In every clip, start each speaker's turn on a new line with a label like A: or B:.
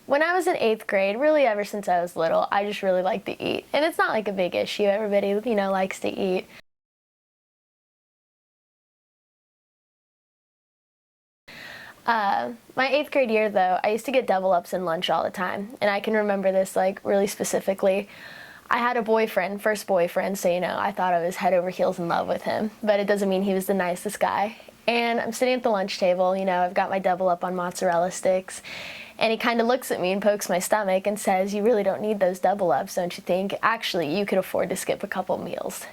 A: When I was in 8th grade, really ever since I was little, I just really like to eat. And it's not like a big issue. Everybody, likes to eat. My 8th grade year, though, I used to get double ups in lunch all the time. And I can remember this, like, really specifically. I had a boyfriend, first boyfriend, so, I thought I was head over heels in love with him. But it doesn't mean he was the nicest guy. And I'm sitting at the lunch table, I've got my double up on mozzarella sticks. And he kind of looks at me and pokes my stomach and says, "You really don't need those double ups, don't you think? Actually, you could afford to skip a couple meals."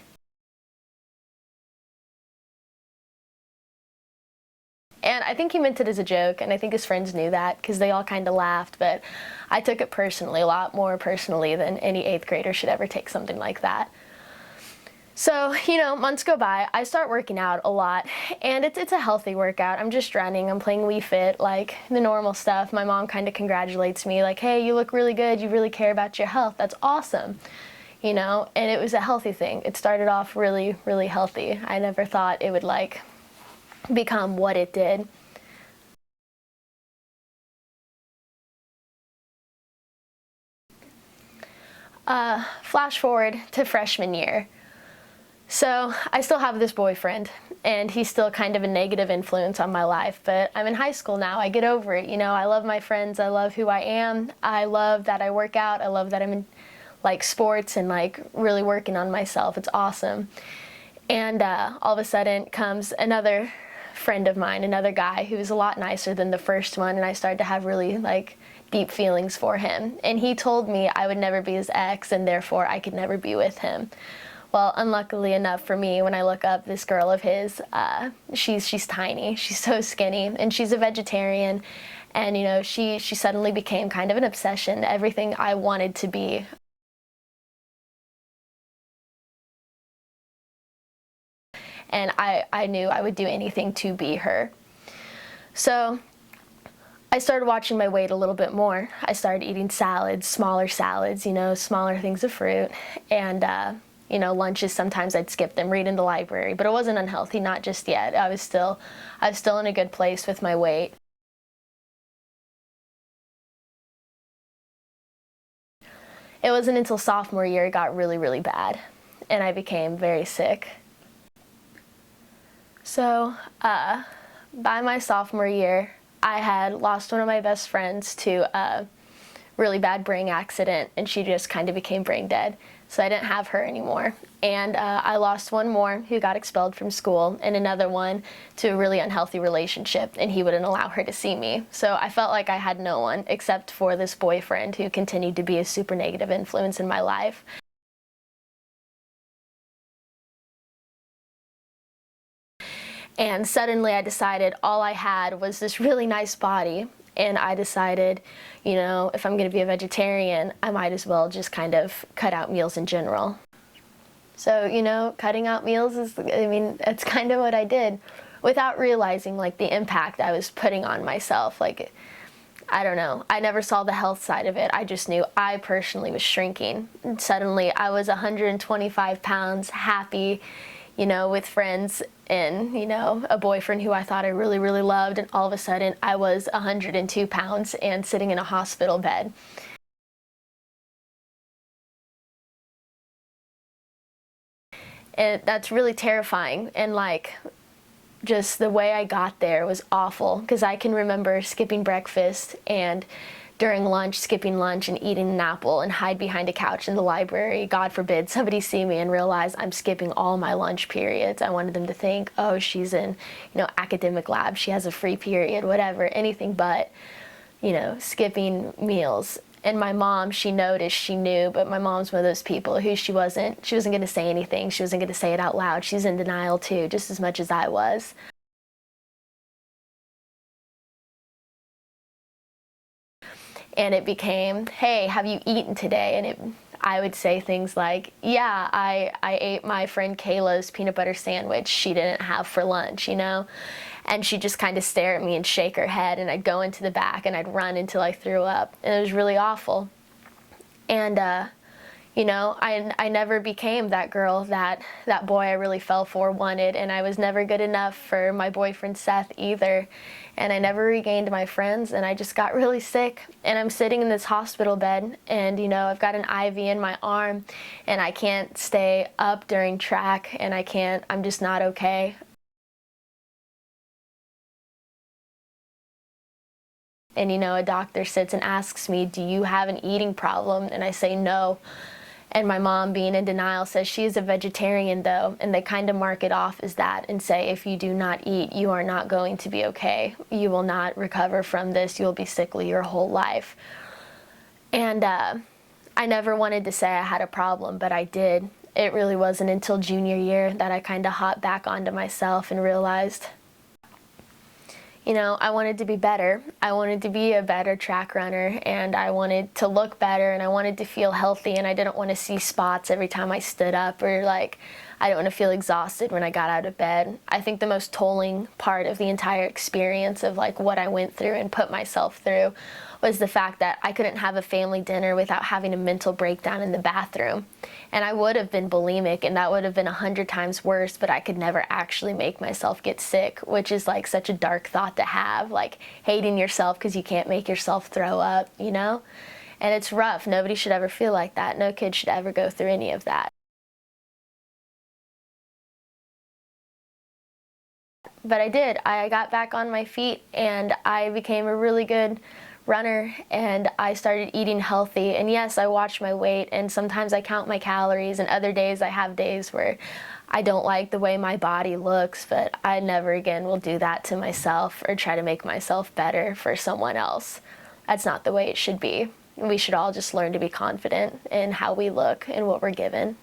A: And I think he meant it as a joke, and I think his friends knew that because they all kind of laughed, but I took it personally, a lot more personally than any 8th grader should ever take something like that. So, months go by, I start working out a lot, and it's a healthy workout. I'm just running, I'm playing Wii Fit, like the normal stuff. My mom kind of congratulates me, like, "Hey, you look really good, you really care about your health, that's awesome." And it was a healthy thing. It started off really, really healthy. I never thought it would, like, become what it did. Flash forward to freshman year. So I still have this boyfriend, and he's still kind of a negative influence on my life, but I'm in high school now. I get over it. I love my friends. I love who I am. I love that I work out. I love that I'm in, like, sports and, like, really working on myself. It's awesome. And all of a sudden comes another friend of mine, another guy who was a lot nicer than the first one, and I started to have really, like, deep feelings for him. And he told me I would never be his ex, and therefore I could never be with him. Well, unluckily enough for me, when I look up this girl of his, she's tiny, she's so skinny, and she's a vegetarian, and she suddenly became kind of an obsession, everything I wanted to be. And I knew I would do anything to be her. So I started watching my weight a little bit more. I started eating salads, smaller, smaller things of fruit, and lunches, sometimes I'd skip them, read in the library, but it wasn't unhealthy, not just yet. I was still in a good place with my weight. It wasn't until sophomore year it got really, really bad, and I became very sick. So, by my sophomore year, I had lost one of my best friends to a really bad brain accident, and she just kind of became brain dead. So I didn't have her anymore. And I lost one more who got expelled from school, and another one to a really unhealthy relationship, and he wouldn't allow her to see me. So I felt like I had no one except for this boyfriend who continued to be a super negative influence in my life. And suddenly I decided all I had was this really nice body, and I decided, if I'm going to be a vegetarian, I might as well just kind of cut out meals in general. So, cutting out meals that's kind of what I did without realizing, like, the impact I was putting on myself. Like, I don't know. I never saw the health side of it. I just knew I personally was shrinking. And suddenly I was 125 pounds, happy, with friends and, a boyfriend who I thought I really, really loved, and all of a sudden I was 102 pounds and sitting in a hospital bed. And that's really terrifying, and, like, just the way I got there was awful, because I can remember skipping breakfast and during lunch, skipping lunch and eating an apple and hide behind a couch in the library. God forbid somebody see me and realize I'm skipping all my lunch periods. I wanted them to think, oh, she's in, academic lab, she has a free period, whatever, anything but, skipping meals. And my mom, she noticed, she knew, but my mom's one of those people who she wasn't going to say anything. She wasn't going to say it out loud. She's in denial too, just as much as I was. And it became, "Hey, have you eaten today?" And I would say things like, "Yeah, I ate my friend Kayla's peanut butter sandwich she didn't have for lunch, And she'd just kind of stare at me and shake her head, and I'd go into the back and I'd run until I threw up. And it was really awful. And, You know, I never became that girl that that boy I really fell for wanted, and I was never good enough for my boyfriend Seth either. And I never regained my friends, and I just got really sick. And I'm sitting in this hospital bed, and you know, I've got an IV in my arm, and I can't stay up during track, and I'm just not okay. And you know, a doctor sits and asks me, "Do you have an eating problem?" And I say no. And my mom, being in denial, says she is a vegetarian though, and they kind of mark it off as that and say, if you do not eat, you are not going to be okay. You will not recover from this. You'll be sickly your whole life. And I never wanted to say I had a problem, but I did. It really wasn't until junior year that I kind of hopped back onto myself and realized, you know, I wanted to be better. I wanted to be a better track runner, and I wanted to look better, and I wanted to feel healthy, and I didn't want to see spots every time I stood up, or like, I didn't want to feel exhausted when I got out of bed. I think the most tolling part of the entire experience of like what I went through and put myself through was the fact that I couldn't have a family dinner without having a mental breakdown in the bathroom. And I would have been bulimic, and that would have been 100 times worse, but I could never actually make myself get sick, which is like such a dark thought to have, like hating yourself because you can't make yourself throw up, you know? And it's rough. Nobody should ever feel like that. No kid should ever go through any of that. But I did. I got back on my feet, and I became a really good runner, and I started eating healthy. And yes, I watch my weight, and sometimes I count my calories, and other days I have days where I don't like the way my body looks, but I never again will do that to myself or try to make myself better for someone else. That's not the way it should be. We should all just learn to be confident in how we look and what we're given.